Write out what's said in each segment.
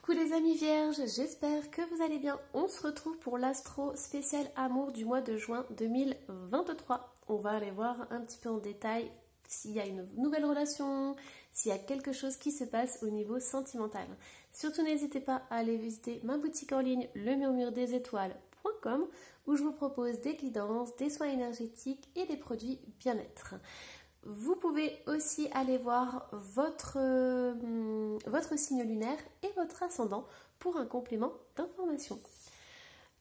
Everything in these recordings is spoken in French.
Coucou les amis vierges, j'espère que vous allez bien. On se retrouve pour l'astro spécial amour du mois de juin 2023. On va aller voir un petit peu en détail s'il y a une nouvelle relation, s'il y a quelque chose qui se passe au niveau sentimental. Surtout n'hésitez pas à aller visiter ma boutique en ligne lemurmuredesétoiles.com où je vous propose des guidances, des soins énergétiques et des produits bien-être. Vous pouvez aussi aller voir votre signe lunaire et votre ascendant pour un complément d'information.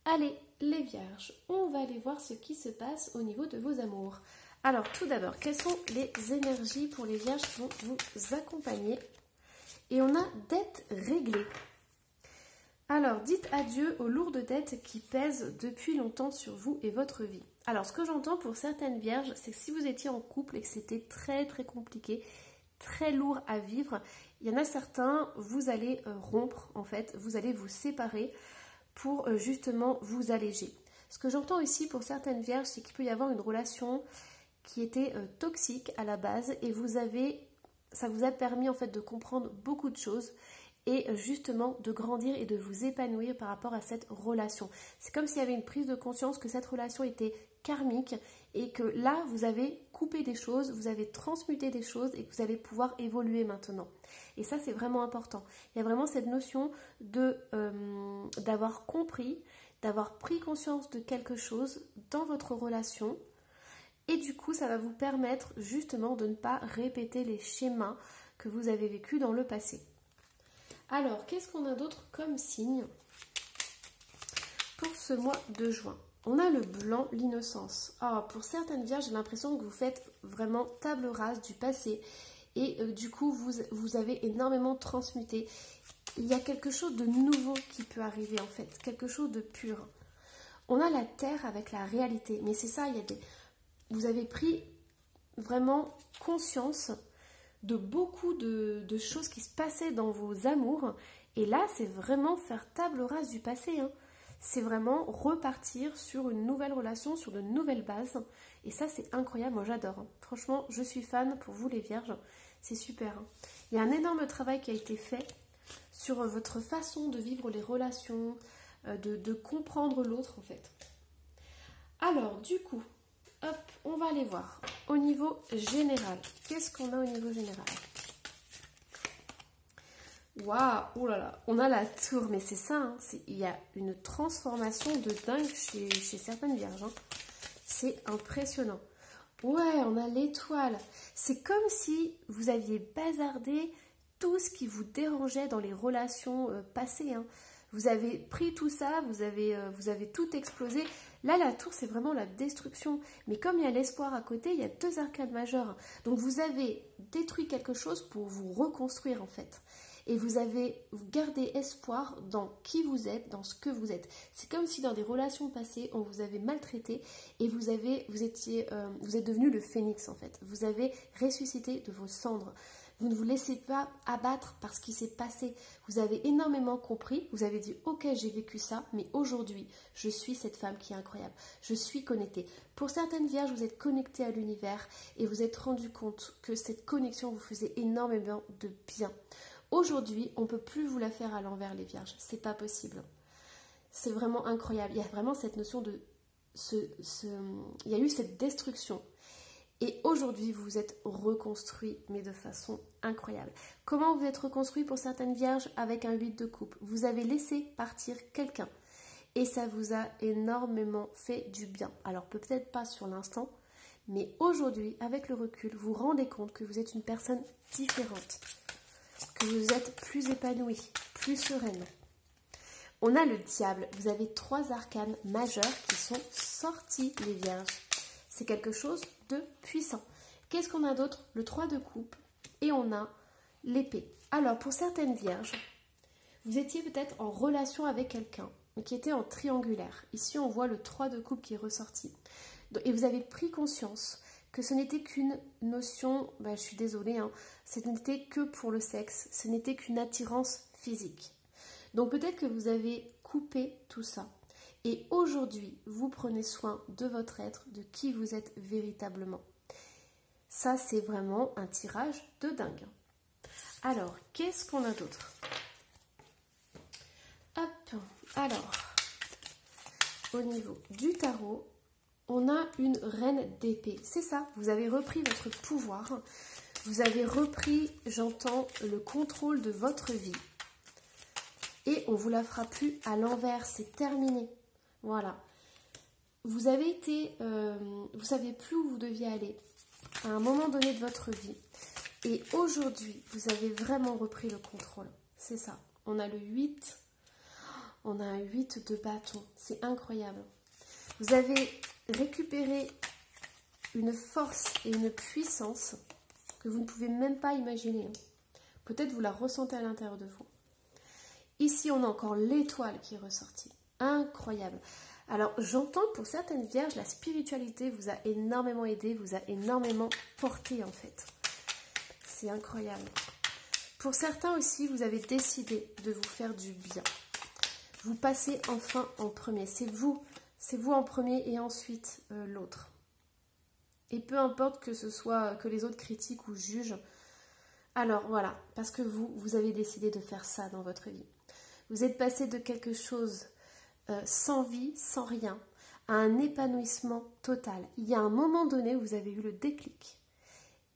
Allez, les vierges, on va aller voir ce qui se passe au niveau de vos amours. Alors, tout d'abord, quelles sont les énergies pour les vierges qui vont vous accompagner? Et on a dettes réglées. Alors, dites adieu aux lourdes dettes qui pèsent depuis longtemps sur vous et votre vie. Alors, ce que j'entends pour certaines vierges, c'est que si vous étiez en couple et que c'était très compliqué, très lourd à vivre, il y en a certains, vous allez rompre en fait, vous allez vous séparer pour justement vous alléger. Ce que j'entends ici pour certaines vierges, c'est qu'il peut y avoir une relation qui était toxique à la base et ça vous a permis en fait de comprendre beaucoup de choses et justement de grandir et de vous épanouir par rapport à cette relation. C'est comme s'il y avait une prise de conscience que cette relation était karmique et que là vous avez coupé des choses, vous avez transmuté des choses et que vous allez pouvoir évoluer maintenant. Et ça c'est vraiment important. Il y a vraiment cette notion d'avoir compris, d'avoir pris conscience de quelque chose dans votre relation et du coup ça va vous permettre justement de ne pas répéter les schémas que vous avez vécus dans le passé. Alors, qu'est-ce qu'on a d'autre comme signe pour ce mois de juin? On a le blanc, l'innocence. Alors, pour certaines vierges, j'ai l'impression que vous faites vraiment table rase du passé et du coup, vous avez énormément transmuté. Il y a quelque chose de nouveau qui peut arriver en fait, quelque chose de pur. On a la terre avec la réalité, mais c'est ça, vous avez pris vraiment conscience de beaucoup de choses qui se passaient dans vos amours. Et là, c'est vraiment faire table rase du passé. C'est vraiment repartir sur une nouvelle relation, sur de nouvelles bases. Et ça, c'est incroyable. Moi, j'adore. Franchement, je suis fan pour vous, les vierges. C'est super. Il y a un énorme travail qui a été fait sur votre façon de vivre les relations, de comprendre l'autre, en fait. Alors, du coup, hop, on va aller voir au niveau général. Qu'est-ce qu'on a au niveau général? Waouh, oh là là, on a la tour, mais c'est ça, il y a une transformation de dingue chez certaines vierges. C'est impressionnant. Ouais, on a l'étoile. C'est comme si vous aviez bazardé tout ce qui vous dérangeait dans les relations passées. Vous avez pris tout ça, vous avez tout explosé. Là, la tour, c'est vraiment la destruction. Mais comme il y a l'espoir à côté, il y a deux arcades majeures. Donc, vous avez détruit quelque chose pour vous reconstruire, en fait. Et vous gardé espoir dans qui vous êtes, dans ce que vous êtes. C'est comme si dans des relations passées, on vous avait maltraité et vous êtes devenu le phénix, en fait. Vous avez ressuscité de vos cendres. Vous ne vous laissez pas abattre par ce qui s'est passé. Vous avez énormément compris. Vous avez dit, ok, j'ai vécu ça, mais aujourd'hui, je suis cette femme qui est incroyable. Je suis connectée. Pour certaines vierges, vous êtes connectée à l'univers et vous êtes rendu compte que cette connexion vous faisait énormément de bien. Aujourd'hui, on ne peut plus vous la faire à l'envers, les vierges. C'est pas possible. C'est vraiment incroyable. Il y a vraiment cette notion de... il y a eu cette destruction. Et aujourd'hui, vous vous êtes reconstruit, mais de façon incroyable. Comment vous êtes reconstruit pour certaines vierges? Avec un 8 de coupe. Vous avez laissé partir quelqu'un. Et ça vous a énormément fait du bien. Alors peut-être pas sur l'instant, mais aujourd'hui, avec le recul, vous vous rendez compte que vous êtes une personne différente. Que vous êtes plus épanouie, plus sereine. On a le diable. Vous avez 3 arcanes majeures qui sont sortis, les vierges. C'est quelque chose de puissant. Qu'est-ce qu'on a d'autre? Le 3 de coupe et on a l'épée. Alors, pour certaines vierges, vous étiez peut-être en relation avec quelqu'un qui était en triangulaire. Ici, on voit le 3 de coupe qui est ressorti. Et vous avez pris conscience que ce n'était qu'une notion, je suis désolée, ce n'était que pour le sexe, ce n'était qu'une attirance physique. Donc peut-être que vous avez coupé tout ça. Et aujourd'hui, vous prenez soin de votre être, de qui vous êtes véritablement. Ça, c'est vraiment un tirage de dingue. Alors, qu'est-ce qu'on a d'autre? Hop, alors, au niveau du tarot, on a une reine d'épée. C'est ça, vous avez repris votre pouvoir. Vous avez repris, j'entends, le contrôle de votre vie. Et on ne vous la fera plus à l'envers, c'est terminé. Voilà. Vous avez été, vous ne saviez plus où vous deviez aller à un moment donné de votre vie. Et aujourd'hui, vous avez vraiment repris le contrôle. C'est ça. On a le 8. On a un 8 de bâton. C'est incroyable. Vous avez récupéré une force et une puissance que vous ne pouvez même pas imaginer. Peut-être vous la ressentez à l'intérieur de vous. Ici, on a encore l'étoile qui est ressortie. Incroyable. Alors, j'entends pour certaines vierges, la spiritualité vous a énormément aidé, vous a énormément porté en fait. C'est incroyable. Pour certains aussi, vous avez décidé de vous faire du bien. Vous passez enfin en premier. C'est vous en premier et ensuite l'autre. Et peu importe que ce soit que les autres critiquent ou jugent. Alors voilà, parce que vous avez décidé de faire ça dans votre vie. Vous êtes passé de quelque chose sans vie, sans rien, à un épanouissement total. Il y a un moment donné où vous avez eu le déclic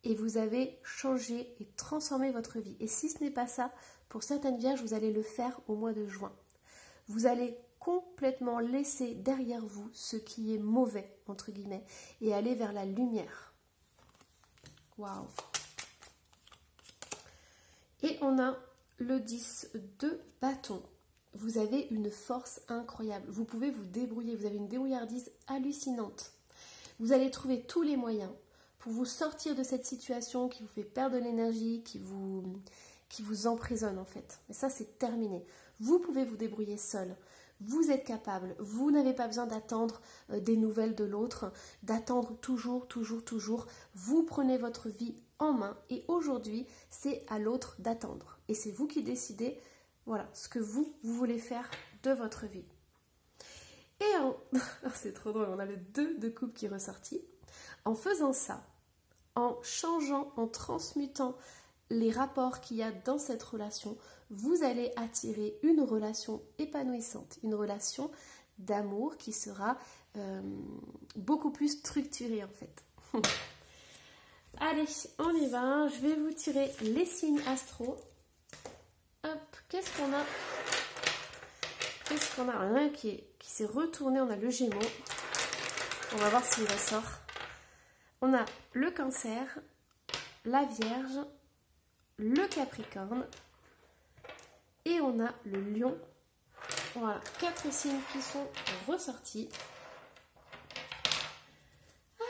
et vous avez changé et transformé votre vie. Et si ce n'est pas ça, pour certaines vierges, vous allez le faire au mois de juin. Vous allez complètement laisser derrière vous ce qui est mauvais, entre guillemets, et aller vers la lumière. Waouh! Et on a le 10 de bâton. Vous avez une force incroyable. Vous pouvez vous débrouiller. Vous avez une débrouillardise hallucinante. Vous allez trouver tous les moyens pour vous sortir de cette situation qui vous fait perdre de l'énergie, qui vous emprisonne en fait. Mais ça, c'est terminé. Vous pouvez vous débrouiller seul. Vous êtes capable. Vous n'avez pas besoin d'attendre des nouvelles de l'autre, d'attendre toujours. Vous prenez votre vie en main et aujourd'hui, c'est à l'autre d'attendre. Et c'est vous qui décidez, voilà, ce que vous voulez faire de votre vie. Et c'est trop drôle, on a le 2 de coupe qui est ressorti. En faisant ça, en changeant, en transmutant les rapports qu'il y a dans cette relation, vous allez attirer une relation épanouissante, une relation d'amour qui sera beaucoup plus structurée en fait. Allez, on y va, je vais vous tirer les signes astro. Hop, qu'est-ce qu'on a? Il y en a un qui s'est retourné, on a le Gémeaux. On va voir s'il ressort. On a le Cancer, la Vierge, le Capricorne et on a le Lion. Voilà, 4 signes qui sont ressortis.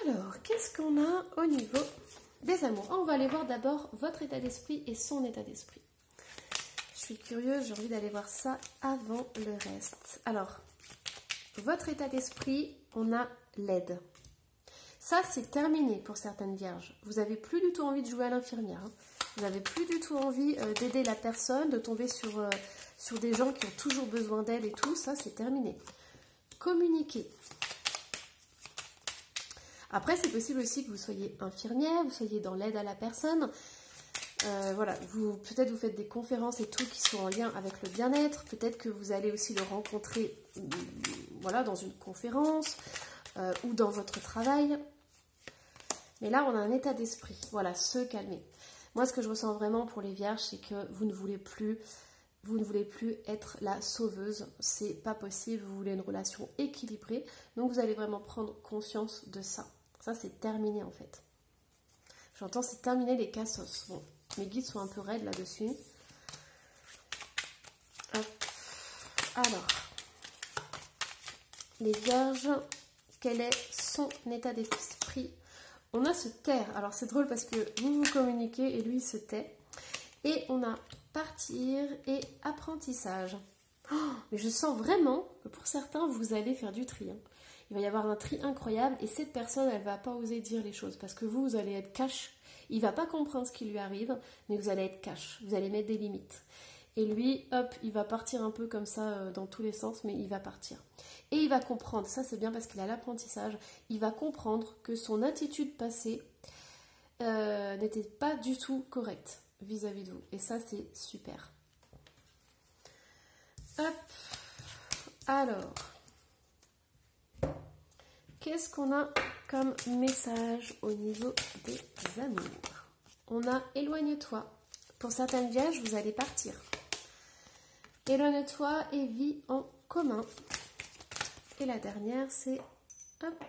Alors, qu'est-ce qu'on a au niveau des amours? On va aller voir d'abord votre état d'esprit et son état d'esprit. Je suis curieuse, j'ai envie d'aller voir ça avant le reste. Alors, votre état d'esprit, on a l'aide. Ça, c'est terminé pour certaines vierges. Vous n'avez plus du tout envie de jouer à l'infirmière. Hein. Vous n'avez plus du tout envie d'aider la personne, de tomber sur des gens qui ont toujours besoin d'aide et tout. Ça, c'est terminé. Communiquer. Après, c'est possible aussi que vous soyez infirmière, vous soyez dans l'aide à la personne. Voilà, peut-être vous faites des conférences et tout qui sont en lien avec le bien-être. Peut-être que vous allez aussi le rencontrer voilà, dans une conférence ou dans votre travail. Mais là, on a un état d'esprit. Voilà, se calmer. Moi, ce que je ressens vraiment pour les vierges, c'est que vous ne voulez plus être la sauveuse. C'est pas possible. Vous voulez une relation équilibrée. Donc, vous allez vraiment prendre conscience de ça. Ça, c'est terminé en fait. J'entends, c'est terminé les cassos. Bon, mes guides sont un peu raides là-dessus. Alors, les vierges, quel est son état d'esprit? On a se taire. Alors, c'est drôle parce que vous communiquez et lui, il se tait. Et on a partir et apprentissage. Oh, mais je sens vraiment que pour certains, vous allez faire du tri. Hein. Il va y avoir un tri incroyable et cette personne, elle ne va pas oser dire les choses parce que vous allez être cash. Il ne va pas comprendre ce qui lui arrive, mais vous allez être cash. Vous allez mettre des limites. Et lui, hop, il va partir un peu comme ça dans tous les sens, mais il va partir. Et il va comprendre, ça c'est bien parce qu'il a l'apprentissage, il va comprendre que son attitude passée n'était pas du tout correcte vis-à-vis de vous. Et ça c'est super. Hop. Alors, qu'est-ce qu'on a comme message au niveau des amours? On a éloigne-toi. Pour certaines vierges, vous allez partir. Éloigne-toi et vis en commun. Et la dernière, c'est hop,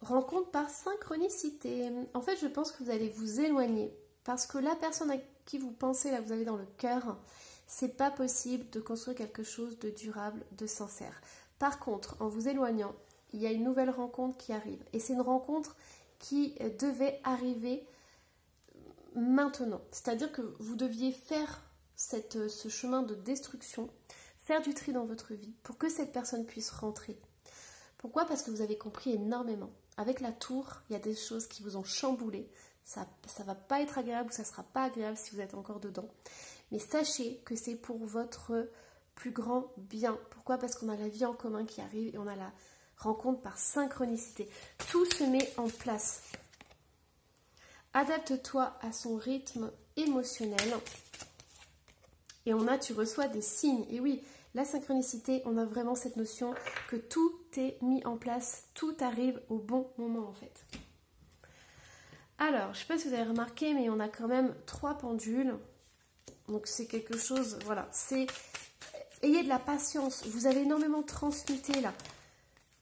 rencontre par synchronicité. En fait, je pense que vous allez vous éloigner parce que la personne à qui vous pensez, là, vous avez dans le cœur, c'est pas possible de construire quelque chose de durable, de sincère. Par contre, en vous éloignant, il y a une nouvelle rencontre qui arrive. Et c'est une rencontre qui devait arriver maintenant. C'est-à-dire que vous deviez faire ce chemin de destruction, faire du tri dans votre vie pour que cette personne puisse rentrer. Pourquoi? Parce que vous avez compris énormément. Avec la tour, il y a des choses qui vous ont chamboulé. Ça ne va pas être agréable ou ça ne sera pas agréable si vous êtes encore dedans. Mais sachez que c'est pour votre plus grand bien. Pourquoi? Parce qu'on a la vie en commun qui arrive et on a la rencontre par synchronicité. Tout se met en place. Adapte-toi à son rythme émotionnel. Et tu reçois des signes. Et oui, la synchronicité, on a vraiment cette notion que tout est mis en place, tout arrive au bon moment en fait. Alors, je ne sais pas si vous avez remarqué, mais on a quand même 3 pendules. Donc c'est quelque chose, voilà, c'est... Ayez de la patience, vous avez énormément transmuté là.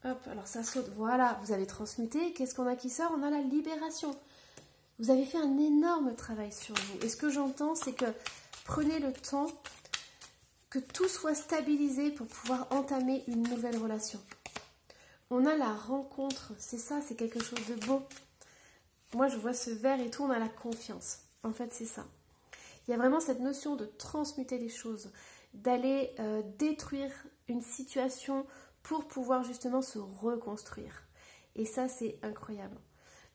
Hop, alors ça saute, voilà, vous avez transmuté. Qu'est-ce qu'on a qui sort? On a la libération. Vous avez fait un énorme travail sur vous. Et ce que j'entends, c'est que prenez le temps que tout soit stabilisé pour pouvoir entamer une nouvelle relation. On a la rencontre, c'est ça, c'est quelque chose de beau. Moi, je vois ce vert et tout, on a la confiance. En fait, c'est ça. Il y a vraiment cette notion de transmuter les choses, d'aller détruire une situation pour pouvoir justement se reconstruire. Et ça, c'est incroyable.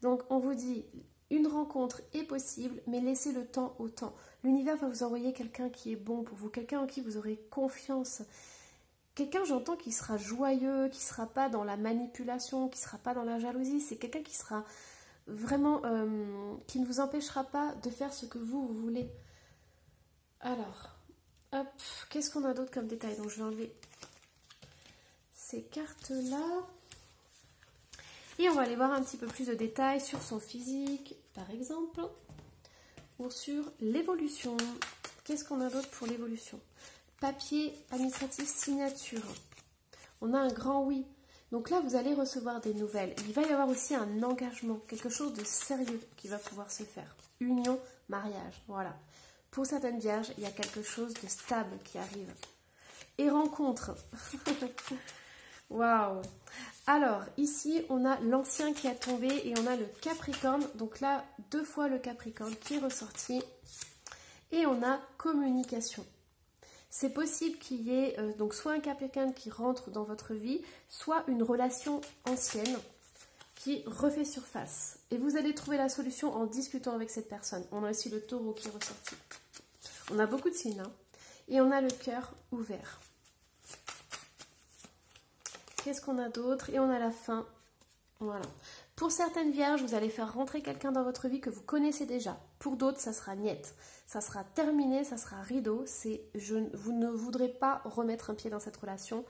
Donc, on vous dit, une rencontre est possible, mais laissez le temps au temps. L'univers va vous envoyer quelqu'un qui est bon pour vous, quelqu'un en qui vous aurez confiance. Quelqu'un, j'entends, qui sera joyeux, qui ne sera pas dans la manipulation, qui ne sera pas dans la jalousie. C'est quelqu'un qui sera vraiment, qui ne vous empêchera pas de faire ce que vous voulez. Alors, hop, qu'est-ce qu'on a d'autre comme détail? Donc, je vais enlever ces cartes-là. Et on va aller voir un petit peu plus de détails sur son physique, par exemple, ou sur l'évolution. Qu'est-ce qu'on a d'autre pour l'évolution? Papier administratif, signature. On a un grand oui. Donc là, vous allez recevoir des nouvelles. Il va y avoir aussi un engagement, quelque chose de sérieux qui va pouvoir se faire. Union, mariage, voilà. Pour certaines vierges, il y a quelque chose de stable qui arrive. Et rencontre. Waouh! Alors, ici, on a l'ancien qui a tombé et on a le Capricorne. Donc là, 2 fois le Capricorne qui est ressorti. Et on a communication. C'est possible qu'il y ait donc soit un Capricorne qui rentre dans votre vie, soit une relation ancienne qui refait surface. Et vous allez trouver la solution en discutant avec cette personne. On a aussi le Taureau qui est ressorti. On a beaucoup de signes, hein. Et on a le cœur ouvert. Qu'est-ce qu'on a d'autre? Et on a la fin. Voilà. Pour certaines vierges, vous allez faire rentrer quelqu'un dans votre vie que vous connaissez déjà. Pour d'autres, ça sera niette. Ça sera terminé, ça sera rideau. Vous ne voudrez pas remettre un pied dans cette relation.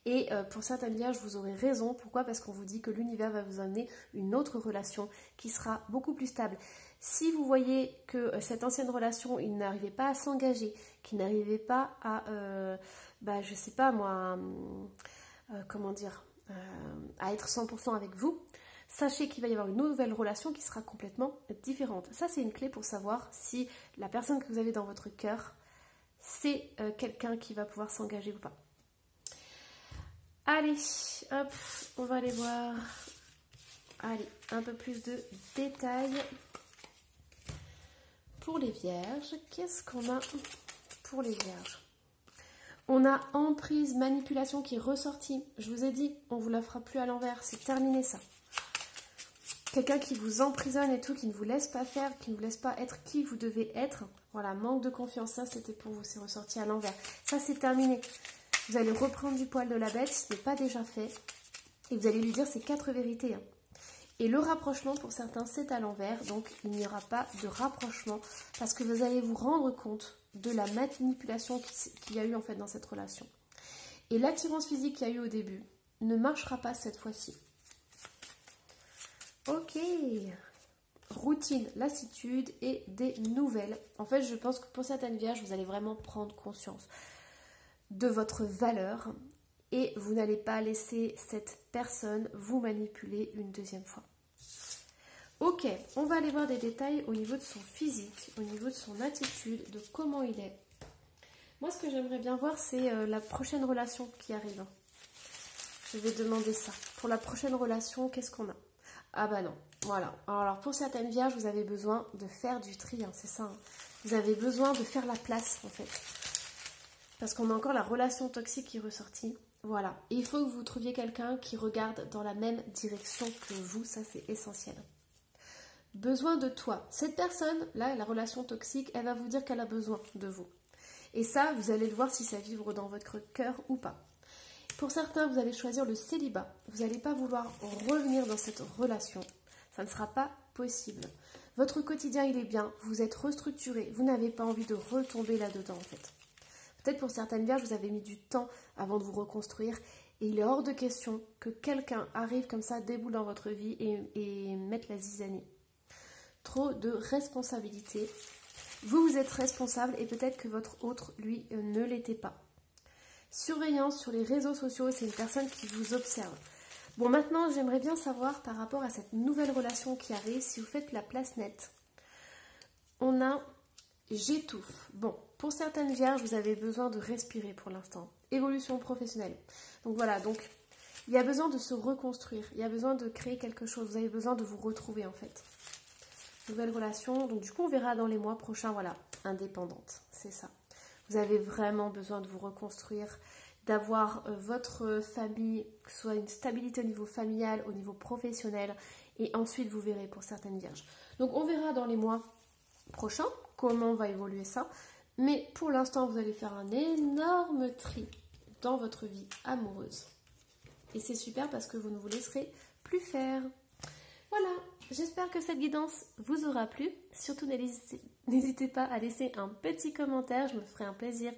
Et pour certaines vierges, vous aurez raison. Pourquoi? Parce qu'on vous dit que l'univers va vous amener une autre relation qui sera beaucoup plus stable. Si vous voyez que cette ancienne relation, il n'arrivait pas à s'engager, qu'il n'arrivait pas à, je sais pas moi, comment dire, à être 100% avec vous, sachez qu'il va y avoir une nouvelle relation qui sera complètement différente. Ça, c'est une clé pour savoir si la personne que vous avez dans votre cœur, c'est quelqu'un qui va pouvoir s'engager ou pas. Allez, hop, on va aller voir. Allez, un peu plus de détails. Pour les vierges, qu'est-ce qu'on a pour les vierges? On a emprise, manipulation qui est ressortie. Je vous ai dit, on ne vous la fera plus à l'envers. C'est terminé ça. Quelqu'un qui vous emprisonne et tout, qui ne vous laisse pas faire, qui ne vous laisse pas être qui vous devez être. Voilà, manque de confiance, ça c'était pour vous, c'est ressorti à l'envers. Ça c'est terminé. Vous allez reprendre du poil de la bête, ce n'est pas déjà fait. Et vous allez lui dire ces 4 vérités. Hein. Et le rapprochement, pour certains, c'est à l'envers. Donc, il n'y aura pas de rapprochement parce que vous allez vous rendre compte de la manipulation qu'il y a eu en fait dans cette relation. Et l'attirance physique qu'il y a eu au début ne marchera pas cette fois-ci. Ok. Routine, lassitude et des nouvelles. En fait, je pense que pour certaines vierges, vous allez vraiment prendre conscience de votre valeur et vous n'allez pas laisser cette personne vous manipuler une deuxième fois. Ok, on va aller voir des détails au niveau de son physique, au niveau de son attitude, de comment il est. Moi, ce que j'aimerais bien voir, c'est la prochaine relation qui arrive. Je vais demander ça. Pour la prochaine relation, qu'est-ce qu'on a? Ah bah non, voilà. Alors pour certaines vierges, vous avez besoin de faire du tri, hein, c'est ça. Hein. Vous avez besoin de faire la place, en fait. Parce qu'on a encore la relation toxique qui est ressortie. Voilà. Et il faut que vous trouviez quelqu'un qui regarde dans la même direction que vous, ça c'est essentiel. Besoin de toi. Cette personne, là, la relation toxique, elle va vous dire qu'elle a besoin de vous. Et ça, vous allez le voir si ça vibre dans votre cœur ou pas. Pour certains, vous allez choisir le célibat. Vous n'allez pas vouloir revenir dans cette relation. Ça ne sera pas possible. Votre quotidien, il est bien. Vous êtes restructuré. Vous n'avez pas envie de retomber là-dedans, en fait. Peut-être pour certaines vierges, vous avez mis du temps avant de vous reconstruire. Et il est hors de question que quelqu'un arrive comme ça, déboule dans votre vie et mette la zizanie. Trop de responsabilité. Vous êtes responsable et peut-être que votre autre, lui, ne l'était pas. Surveillance sur les réseaux sociaux, c'est une personne qui vous observe. Bon, maintenant, j'aimerais bien savoir par rapport à cette nouvelle relation qui arrive, si vous faites la place nette. On a j'étouffe. Bon, pour certaines vierges, vous avez besoin de respirer pour l'instant. Évolution professionnelle. Donc voilà, donc il y a besoin de se reconstruire. Il y a besoin de créer quelque chose. Vous avez besoin de vous retrouver en fait. Nouvelle relation. Donc du coup, on verra dans les mois prochains, voilà, indépendante. C'est ça. Vous avez vraiment besoin de vous reconstruire, d'avoir votre famille, soit une stabilité au niveau familial, au niveau professionnel, et ensuite vous verrez pour certaines vierges. Donc on verra dans les mois prochains comment va évoluer ça, mais pour l'instant vous allez faire un énorme tri dans votre vie amoureuse. Et c'est super parce que vous ne vous laisserez plus faire. Voilà, j'espère que cette guidance vous aura plu. Surtout n'hésitez pas à laisser un petit commentaire, je me ferai un plaisir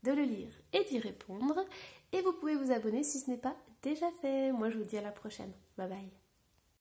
de le lire et d'y répondre. Et vous pouvez vous abonner si ce n'est pas déjà fait. Moi je vous dis à la prochaine. Bye bye.